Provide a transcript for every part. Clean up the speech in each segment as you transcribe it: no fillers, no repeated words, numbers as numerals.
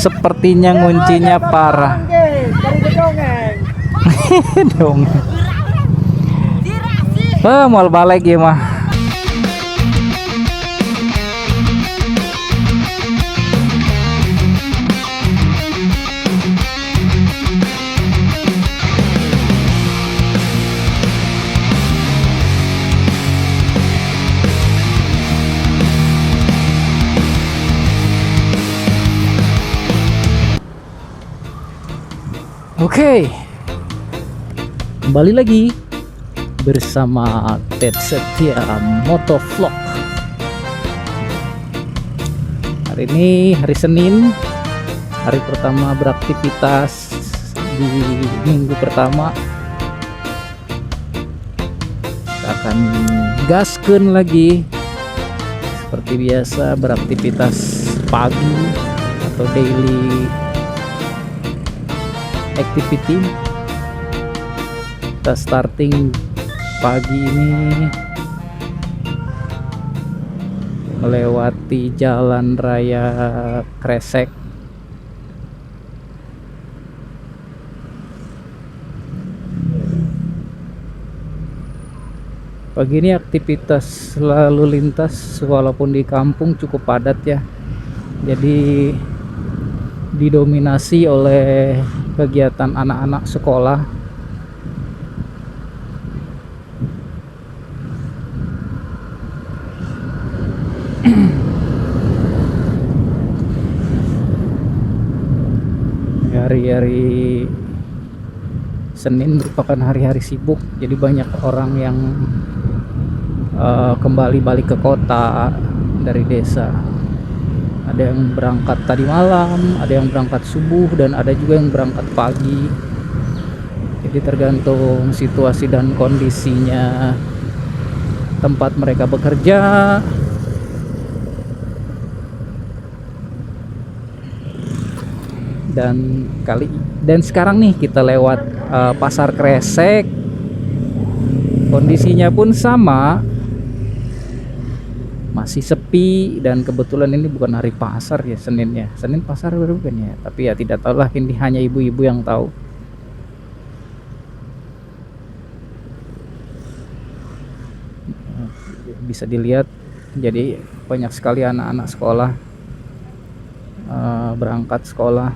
sepertinya nguncinya parah. Dong. Mau balik ya mah. Oke, kembali lagi bersama Ted Setia Motovlog. Hari ini hari Senin, hari pertama beraktivitas di minggu pertama. Kita akan gaskeun lagi seperti biasa beraktivitas pagi atau daily activity. Kita starting pagi ini melewati jalan raya Kresek. Pagi ini aktivitas lalu lintas walaupun di kampung cukup padat ya, jadi didominasi oleh kegiatan anak-anak sekolah. Hari-hari Senin merupakan hari-hari sibuk, jadi banyak orang yang kembali balik ke kota dari desa. Ada yang berangkat tadi malam, ada yang berangkat subuh, dan ada juga yang berangkat pagi. Jadi tergantung situasi dan kondisinya tempat mereka bekerja. Dan sekarang nih kita lewat pasar Kresek. Kondisinya pun sama, masih sepi, dan kebetulan ini bukan hari pasar ya, Senin ya. Senin pasar bukan ya, tapi ya tidak tahulah, ini hanya ibu-ibu yang tahu. Bisa dilihat, jadi banyak sekali anak-anak sekolah berangkat sekolah.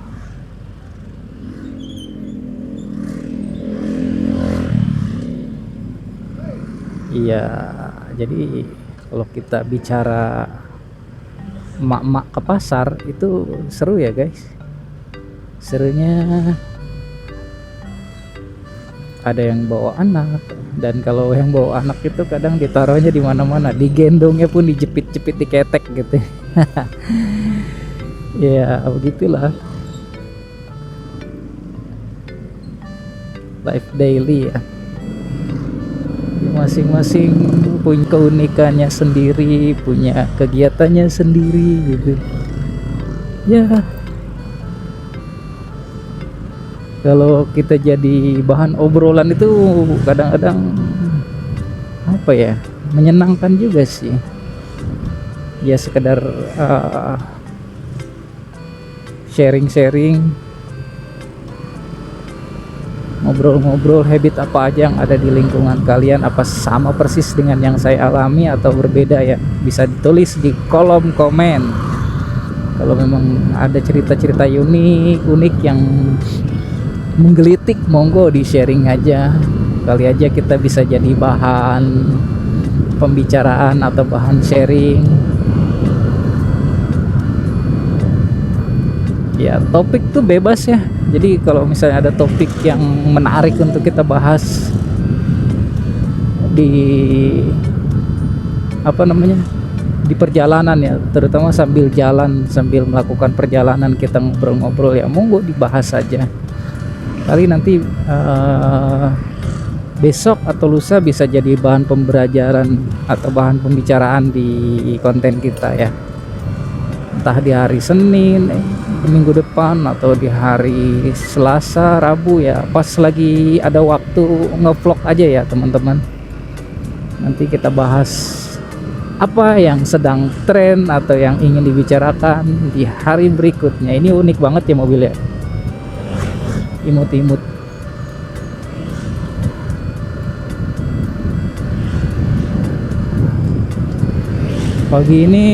Iya, jadi kalau kita bicara emak-emak ke pasar itu seru ya guys. Serunya ada yang bawa anak, dan kalau yang bawa anak itu kadang ditaruhnya di mana-mana, digendongnya pun dijepit-jepit, diketek gitu. Ya begitulah life daily ya. Masing-masing punya keunikannya sendiri, punya kegiatannya sendiri gitu ya. Kalau kita jadi bahan obrolan itu kadang-kadang apa ya, menyenangkan juga sih ya, sekedar sharing-sharing, ngobrol-ngobrol habit apa aja yang ada di lingkungan kalian, apa sama persis dengan yang saya alami atau berbeda ya. Bisa ditulis di kolom komen. Kalau memang ada cerita-cerita unik yang menggelitik, monggo di sharing aja. Kali aja kita bisa jadi bahan pembicaraan atau bahan sharing ya. Topik tuh bebas ya, jadi kalau misalnya ada topik yang menarik untuk kita bahas di di perjalanan ya, terutama sambil jalan, sambil melakukan perjalanan kita ngobrol-ngobrol ya, monggo dibahas saja. Kali nanti besok atau lusa bisa jadi bahan pembelajaran atau bahan pembicaraan di konten kita ya, entah di hari Senin minggu depan atau di hari Selasa, Rabu ya, pas lagi ada waktu ngevlog aja ya teman-teman. Nanti kita bahas apa yang sedang tren atau yang ingin dibicarakan di hari berikutnya. Ini unik banget ya mobilnya, imut-imut. Pagi ini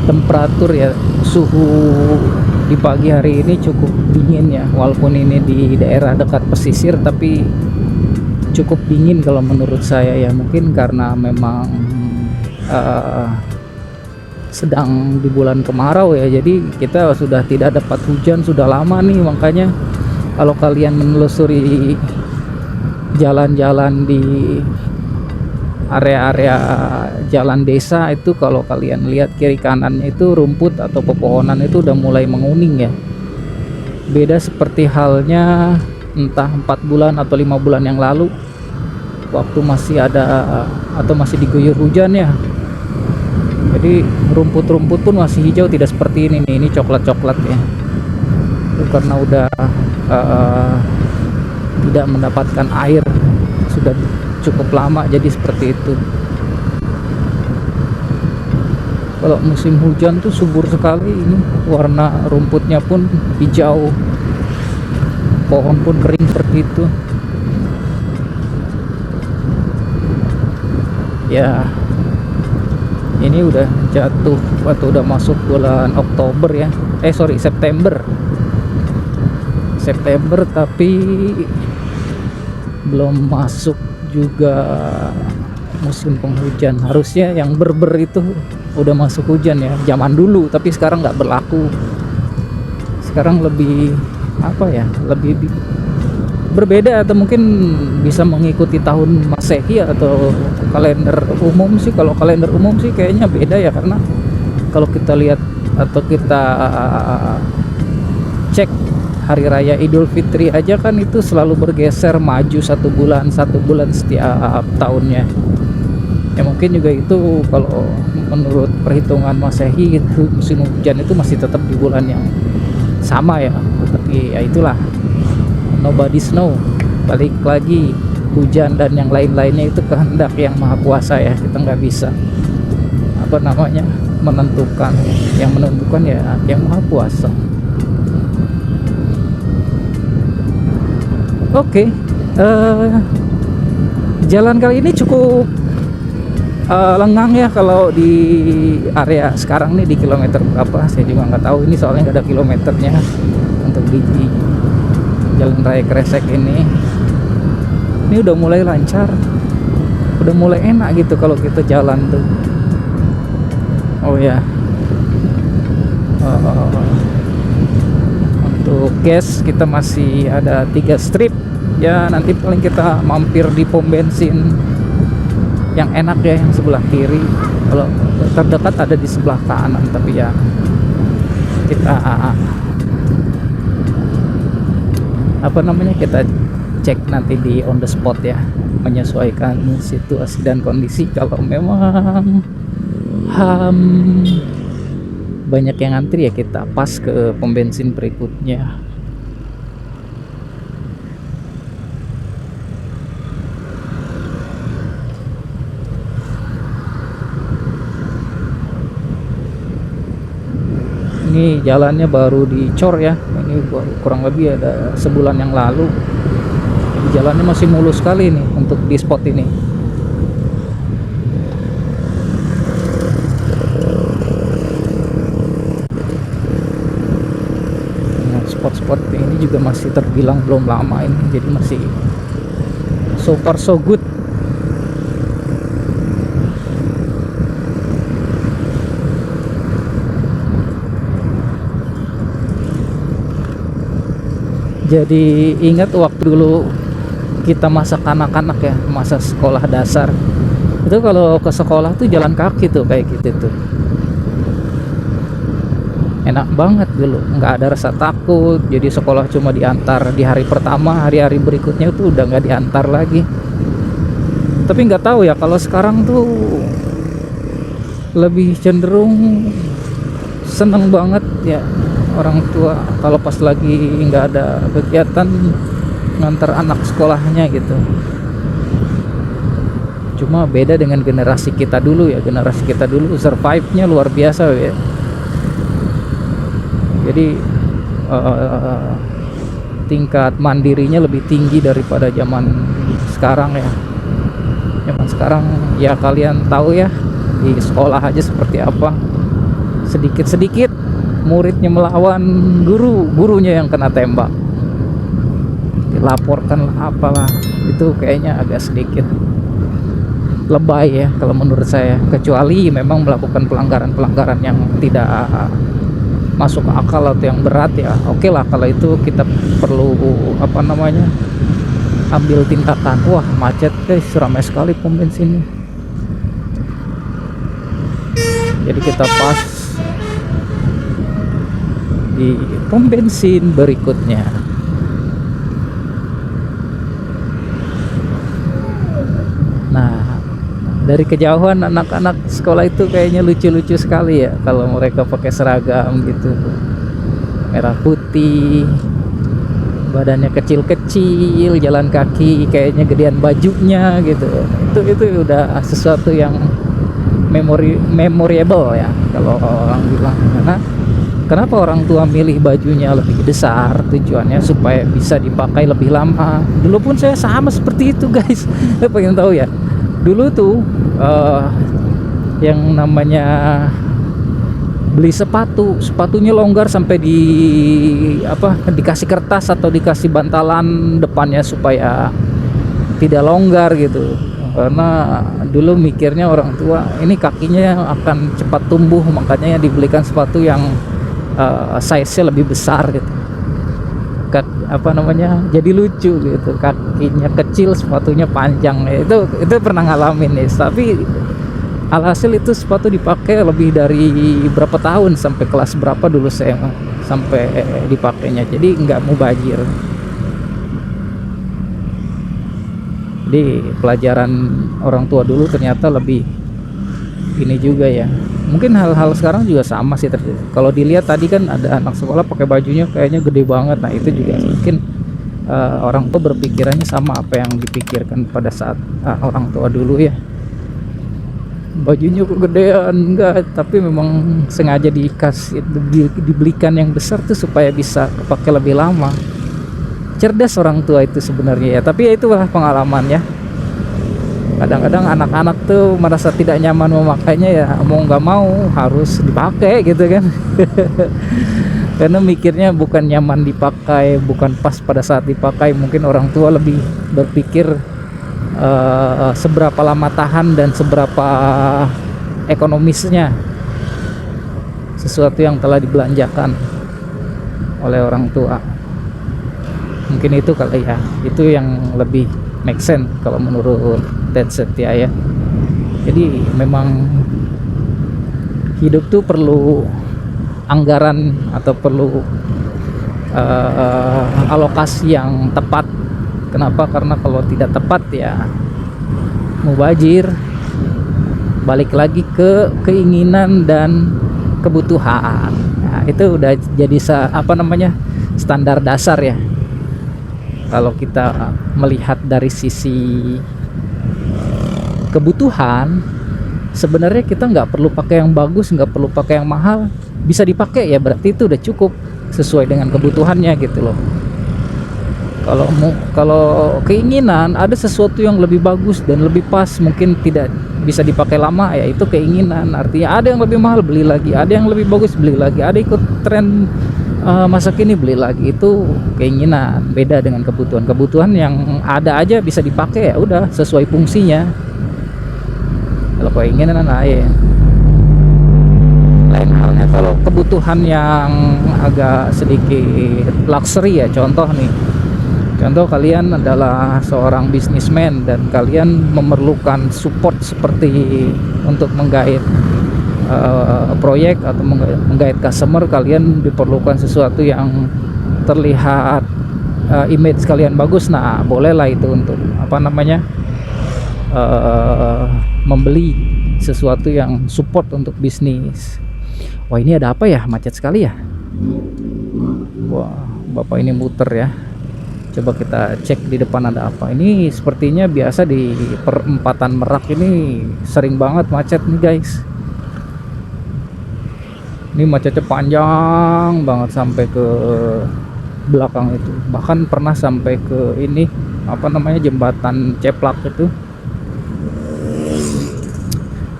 temperatur ya, suhu di pagi hari ini cukup dingin ya, walaupun ini di daerah dekat pesisir tapi cukup dingin kalau menurut saya ya. Mungkin karena memang sedang di bulan kemarau ya, jadi kita sudah tidak dapat hujan sudah lama nih. Makanya kalau kalian menelusuri jalan-jalan di area-area jalan desa itu, kalau kalian lihat kiri kanannya itu rumput atau pepohonan itu udah mulai menguning ya. Beda seperti halnya entah 4 bulan atau 5 bulan yang lalu, waktu masih ada atau masih diguyur hujan ya. Jadi rumput-rumput pun masih hijau, tidak seperti ini nih, ini coklat-coklat ya. Itu karena udah tidak mendapatkan air sudah cukup lama, jadi seperti itu. Kalau musim hujan tuh subur sekali ini, warna rumputnya pun hijau, pohon pun kering seperti itu ya. Ini udah jatuh atau udah masuk bulan Oktober ya, September tapi belum masuk juga musim penghujan. Harusnya yang berber itu udah masuk hujan ya zaman dulu, tapi sekarang nggak berlaku. Sekarang lebih apa ya, lebih berbeda, atau mungkin bisa mengikuti tahun Masehi atau kalender umum sih. Kalau kalender umum sih kayaknya beda ya, karena kalau kita lihat atau kita cek hari raya Idul Fitri aja kan itu selalu bergeser maju satu bulan setiap tahunnya ya. Mungkin juga itu kalau menurut perhitungan Masehi itu musim hujan itu masih tetap di bulan yang sama ya. Tapi ya itulah, nobody's know. Balik lagi, hujan dan yang lain-lainnya itu kehendak yang maha kuasa ya. Kita nggak bisa menentukan. Yang menentukan ya yang maha kuasa. Oke, jalan kali ini cukup lengang ya. Kalau di area sekarang nih di kilometer berapa saya juga nggak tahu, ini soalnya nggak ada kilometernya untuk di jalan raya Kresek ini. Ini udah mulai lancar, udah mulai enak gitu kalau kita jalan tuh. Oh ya, untuk gas kita masih ada 3 strip ya. Nanti paling kita mampir di pom bensin yang enak ya, yang sebelah kiri. Kalau terdekat ada di sebelah kanan, tapi ya kita kita cek nanti di on the spot ya, menyesuaikan situasi dan kondisi. Kalau memang banyak yang ngantri ya kita pas ke pom bensin berikutnya. Ini jalannya baru dicor ya, ini baru kurang lebih ada sebulan yang lalu. Jadi jalannya masih mulus sekali nih untuk di spot ini. Spot-spot ini juga masih terbilang belum lama ini, jadi masih so far so good. Jadi ingat waktu dulu kita masa kanak-kanak ya, masa sekolah dasar itu, kalau ke sekolah tuh jalan kaki tuh kayak gitu tuh, enak banget dulu, nggak ada rasa takut. Jadi sekolah cuma diantar di hari pertama, hari-hari berikutnya itu udah nggak diantar lagi. Tapi nggak tahu ya, kalau sekarang tuh lebih cenderung seneng banget ya orang tua kalau pas lagi nggak ada kegiatan ngantar anak sekolahnya gitu. Cuma beda dengan generasi kita dulu ya. Generasi kita dulu survive-nya luar biasa ya. Jadi tingkat mandirinya lebih tinggi daripada zaman sekarang ya. Zaman sekarang ya kalian tahu ya, di sekolah aja seperti apa. Sedikit-sedikit muridnya melawan gurunya yang kena tembak, dilaporkan apalah. Itu kayaknya agak sedikit lebay ya kalau menurut saya, kecuali memang melakukan pelanggaran-pelanggaran yang tidak masuk akal atau yang berat ya. Oke lah, kalau itu kita perlu ambil tindakan. Wah, macet guys, ramai sekali pom bensin. Jadi kita pas di pom bensin berikutnya. Nah, dari kejauhan anak-anak sekolah itu kayaknya lucu-lucu sekali ya kalau mereka pakai seragam gitu, merah putih, badannya kecil-kecil, jalan kaki kayaknya gedean bajunya gitu. Itu udah sesuatu yang memorable ya kalau orang bilang. Karena kenapa orang tua milih bajunya lebih besar, tujuannya supaya bisa dipakai lebih lama. Dulu pun saya sama seperti itu guys. Saya pengen tahu ya, dulu tuh yang namanya beli sepatunya longgar sampai dikasih kertas atau dikasih bantalan depannya supaya tidak longgar gitu. Karena dulu mikirnya orang tua ini kakinya akan cepat tumbuh, makanya dibelikan sepatu yang size-nya lebih besar gitu. Jadi lucu gitu, kakinya kecil sepatunya panjang. Itu pernah ngalamin nih. Tapi alhasil itu sepatu dipakai lebih dari berapa tahun, sampai kelas berapa dulu saya sampai dipakainya. Jadi nggak mubazir. Jadi pelajaran orang tua dulu ternyata lebih ini juga ya. Mungkin hal-hal sekarang juga sama sih. Kalau dilihat tadi kan ada anak sekolah pakai bajunya kayaknya gede banget. Nah itu juga mungkin orang tua berpikirannya sama apa yang dipikirkan pada saat orang tua dulu ya. Bajunya kegedean enggak, tapi memang sengaja dibelikan yang besar tuh supaya bisa kepake lebih lama. Cerdas orang tua itu sebenarnya ya. Tapi ya itulah pengalaman ya. Kadang-kadang anak-anak tuh merasa tidak nyaman memakainya ya, mau nggak mau harus dipakai gitu kan. Karena mikirnya bukan nyaman dipakai, bukan pas pada saat dipakai. Mungkin orang tua lebih berpikir seberapa lama tahan dan seberapa ekonomisnya sesuatu yang telah dibelanjakan oleh orang tua. Mungkin itu kali ya, itu yang lebih make sense kalau menurut Ted Setia ya. Jadi memang hidup tuh perlu anggaran atau perlu alokasi yang tepat. Kenapa? Karena kalau tidak tepat ya mubazir, balik lagi ke keinginan dan kebutuhan. Nah, itu udah jadi standar dasar ya. Kalau kita melihat dari sisi kebutuhan, sebenarnya kita nggak perlu pakai yang bagus, nggak perlu pakai yang mahal, bisa dipakai ya, berarti itu udah cukup sesuai dengan kebutuhannya gitu loh. Kalau keinginan ada sesuatu yang lebih bagus dan lebih pas, mungkin tidak bisa dipakai lama ya, itu keinginan. Artinya ada yang lebih mahal beli lagi, ada yang lebih bagus beli lagi, ada ikut tren masa kini beli lagi, itu keinginan. Beda dengan kebutuhan yang ada aja bisa dipakai ya udah sesuai fungsinya. Kalau keinginan ya lain halnya. Kalau kebutuhan yang agak sedikit luxury ya, contoh kalian adalah seorang bisnismen dan kalian memerlukan support seperti untuk menggait proyek atau menggait customer. Kalian diperlukan sesuatu yang terlihat image kalian bagus. Nah bolehlah itu untuk membeli sesuatu yang support untuk bisnis. Wah, ini ada apa ya, macet sekali ya. Wah, bapak ini muter ya. Coba kita cek di depan ada apa. Ini sepertinya biasa di perempatan Merak ini sering banget macet nih guys. Ini macetnya panjang banget sampai ke belakang itu. Bahkan pernah sampai ke ini apa namanya, jembatan Ceplak itu.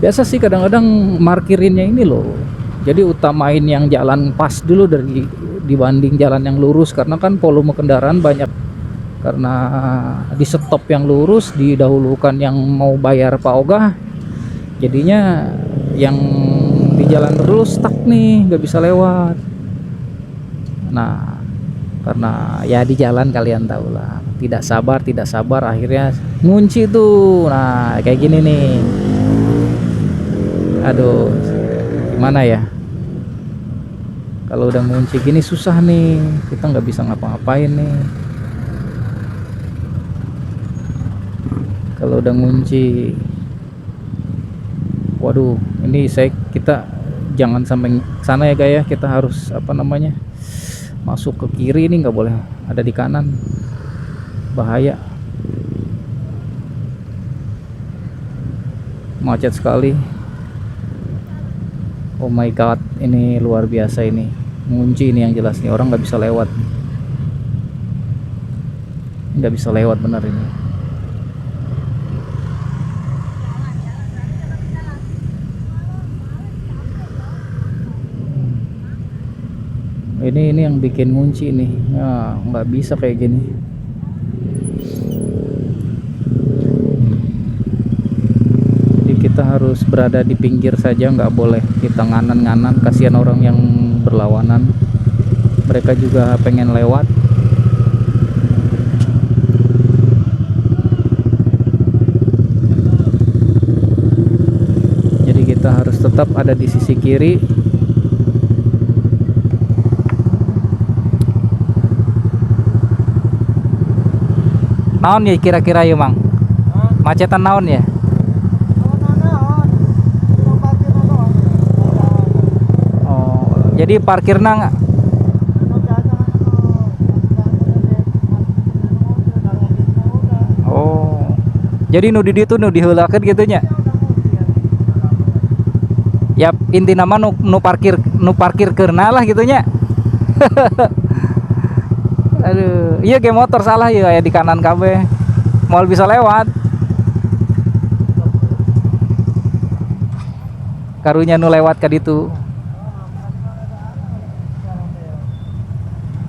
Biasa sih kadang-kadang markirinnya ini loh. Jadi utamain yang jalan pas dulu dari dibanding jalan yang lurus, karena kan volume kendaraan banyak. Karena di stop yang lurus didahulukan yang mau bayar Pak Ogah. Jadinya yang di jalan lurus stuck nih, nggak bisa lewat. Nah, karena ya di jalan kalian tahu lah, tidak sabar akhirnya ngunci tuh. Nah kayak gini nih, aduh gimana ya, kalau udah ngunci gini susah nih, kita nggak bisa ngapa-ngapain nih kalau udah ngunci. Waduh, ini kita jangan sampai sana ya guys ya, kita harus apa namanya, masuk ke kiri, ini nggak boleh ada di kanan, bahaya, macet sekali. Oh my god, ini luar biasa, ini ngunci ini yang jelas nih, orang nggak bisa lewat, nggak bisa lewat bener ini. Ini yang bikin ngunci nih ya, nggak bisa kayak gini. Jadi kita harus berada di pinggir saja, nggak boleh kita nganan-nganan, kasihan orang yang berlawanan, mereka juga pengen lewat. Jadi kita harus tetap ada di sisi kiri. Naon ya kira-kira ya Mang? Macetan naon ya? Oh, jadi parkirna nggak? Oh, jadi nu di ditu nu diheulakeun gitu nya? Ya inti nama nu parkir keurna lah gitu nya. Aduh, iya kayak motor salah ya, di kanan KB mau bisa lewat, karunya nu lewat ke ditu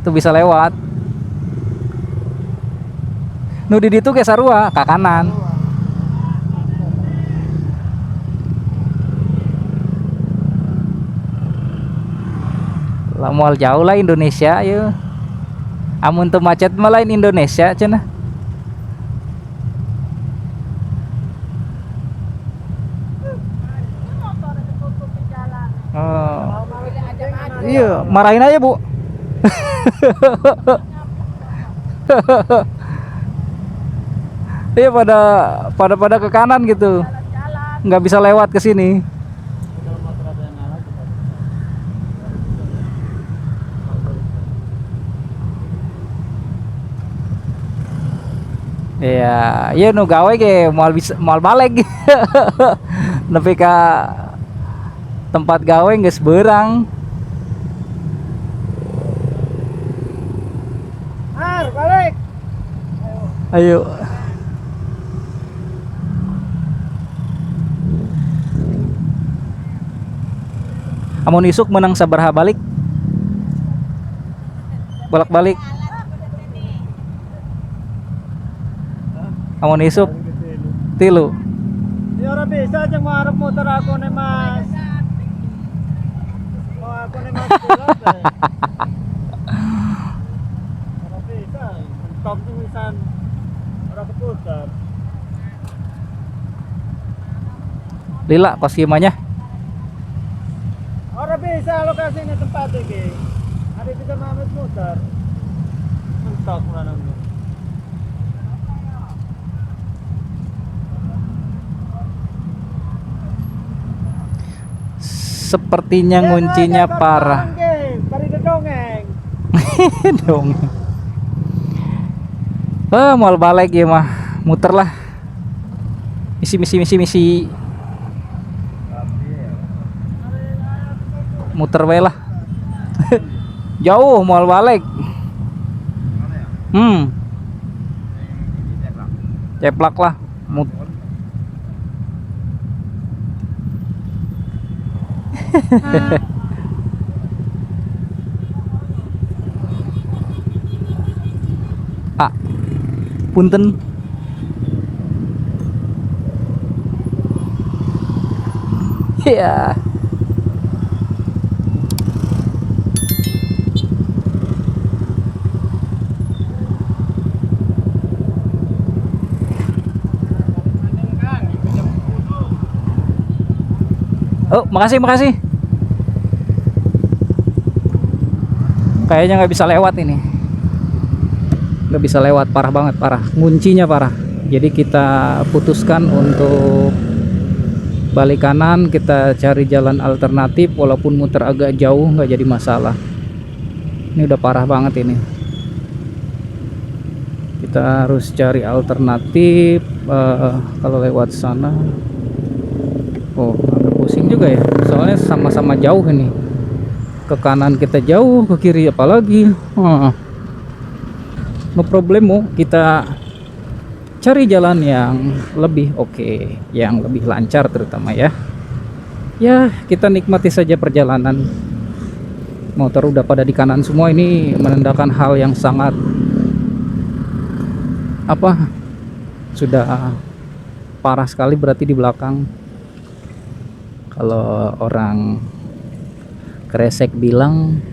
tuh bisa lewat, nu di ditu ke sarua ke kanan. Lah moal jauh lah Indonesia ya. Amun teu macet mah lain Indonesia cenah. Oh. Iya, marahin aja, Bu. Iya pada ke kanan gitu. Nggak bisa lewat ke sini. Iya, iya nu gawe ge moal balik. Nepi ka tempat gawe geus beurang. Balik. Ayo. Amun isuk menang sabaraha balik? Bolak-balik. Amun isuk tilu. Ya ora bisa jeung mau arep muter aku nih Mas. Mau aku nih Mas pulang deh. Ora bisa, mentok tulisan ora keputar. Lila kos gimana? Ora bisa lokasi ini tempat iki. Ada bisa mamet muter. Mentok mana nih. Sepertinya nguncinya parah. Bari dongeng. Dong. Mau balik ya mah, muter lah. Misi. Muter wae lah. Jauh mau balik. Ceplak lah. Ah, punten. Ya. Oh, makasih. Kayaknya nggak bisa lewat ini. Nggak bisa lewat, parah banget, parah. Nguncinya parah. Jadi kita putuskan untuk balik kanan, kita cari jalan alternatif. Walaupun muter agak jauh nggak jadi masalah. Ini udah parah banget ini. Kita harus cari alternatif. Kalau lewat sana, oh agak pusing juga ya, soalnya sama-sama jauh ini. Ke kanan kita jauh, ke kiri apalagi. No problemo, kita cari jalan yang lebih oke, yang lebih lancar terutama ya. Ya, kita nikmati saja perjalanan. Motor udah pada di kanan semua, ini menandakan hal yang sangat sudah parah sekali berarti di belakang. Kalau orang kresek bilang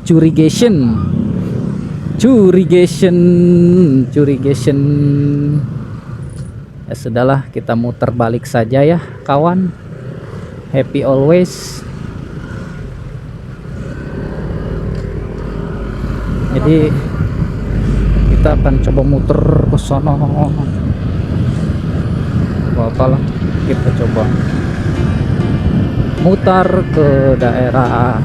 curigation. Ya sudahlah, kita muter balik saja ya kawan. Happy always. Jadi kita akan coba muter ke sana. Apalah, kita coba mutar ke daerah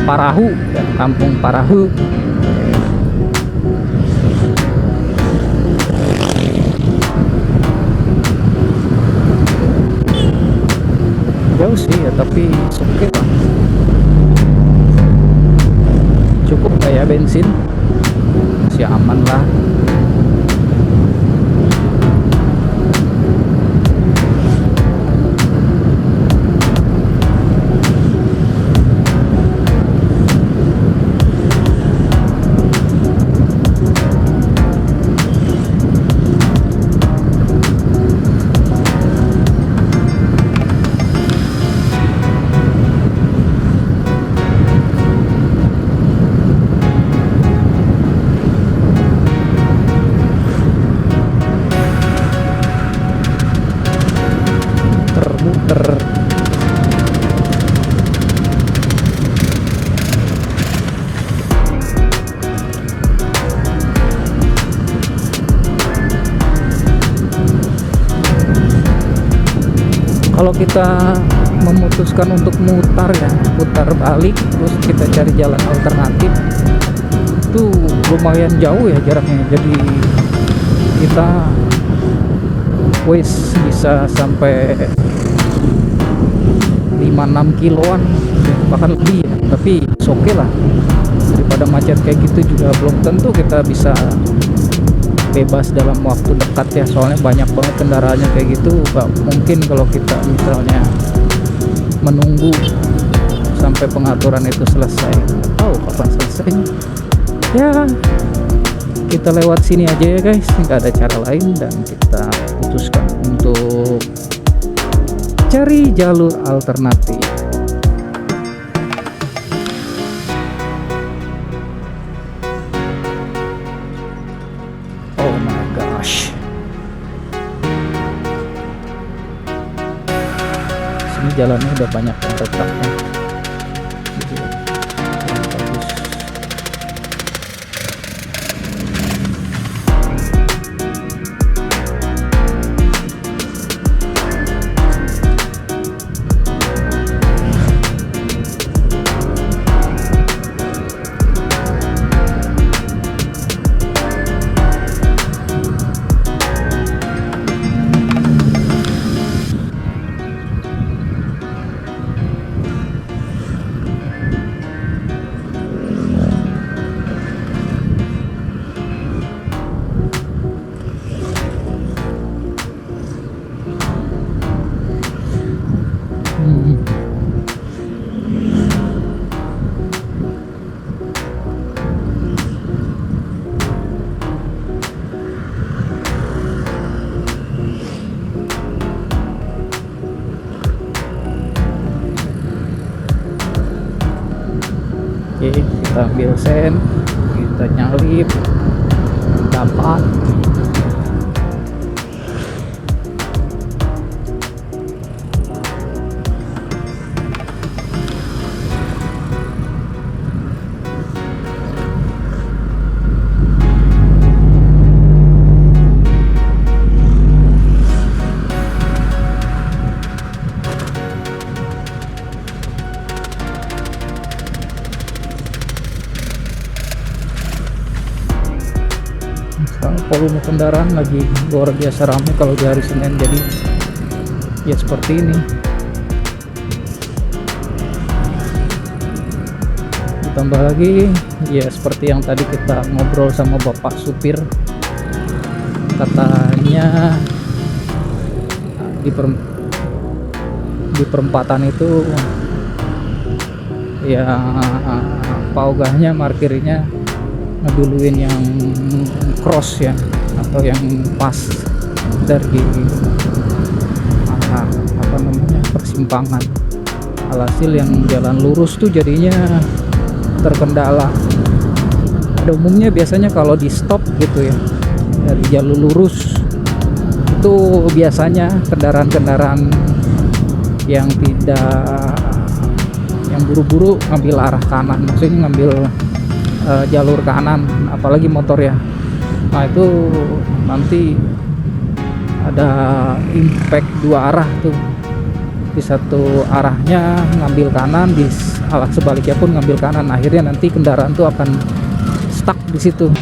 Parahu ya, Kampung Parahu. Jauh sih ya, tapi oke lah. Cukup kayak bensin, masih aman lah. Kalau kita memutuskan untuk mutar ya, putar balik terus kita cari jalan alternatif, itu lumayan jauh ya jaraknya. Jadi kita bisa sampai 5-6 kiloan bahkan lebih ya. Tapi oke lah, daripada macet kayak gitu juga belum tentu kita bisa bebas dalam waktu dekat ya, soalnya banyak banget kendaraannya kayak gitu. Mungkin kalau kita misalnya menunggu sampai pengaturan itu selesai, nggak tahu kapan selesainya ya. Kita lewat sini aja ya guys, nggak ada cara lain, dan kita putuskan untuk cari jalur alternatif. Oh my gosh, sini jalannya udah banyak yang retak ya. Jadi, bagus. kita ambil sen, kita nyalip, dapat. Volume kendaraan lagi luar biasa ramai kalau di hari Senin, jadi ya seperti ini. Ditambah lagi ya seperti yang tadi kita ngobrol sama bapak supir, katanya di perempatan itu ya paugahnya markirnya ngeduluin yang cross ya, atau yang pas dari apa namanya persimpangan. Alhasil yang jalan lurus tuh jadinya terkendala. Pada umumnya biasanya kalau di stop gitu ya dari jalur lurus itu biasanya kendaraan-kendaraan yang buru-buru ngambil arah kanan, maksudnya ngambil jalur kanan, apalagi motor ya. Nah itu nanti ada impact dua arah tuh, di satu arahnya ngambil kanan, di arah sebaliknya pun ngambil kanan, akhirnya nanti kendaraan tuh akan stuck di situ.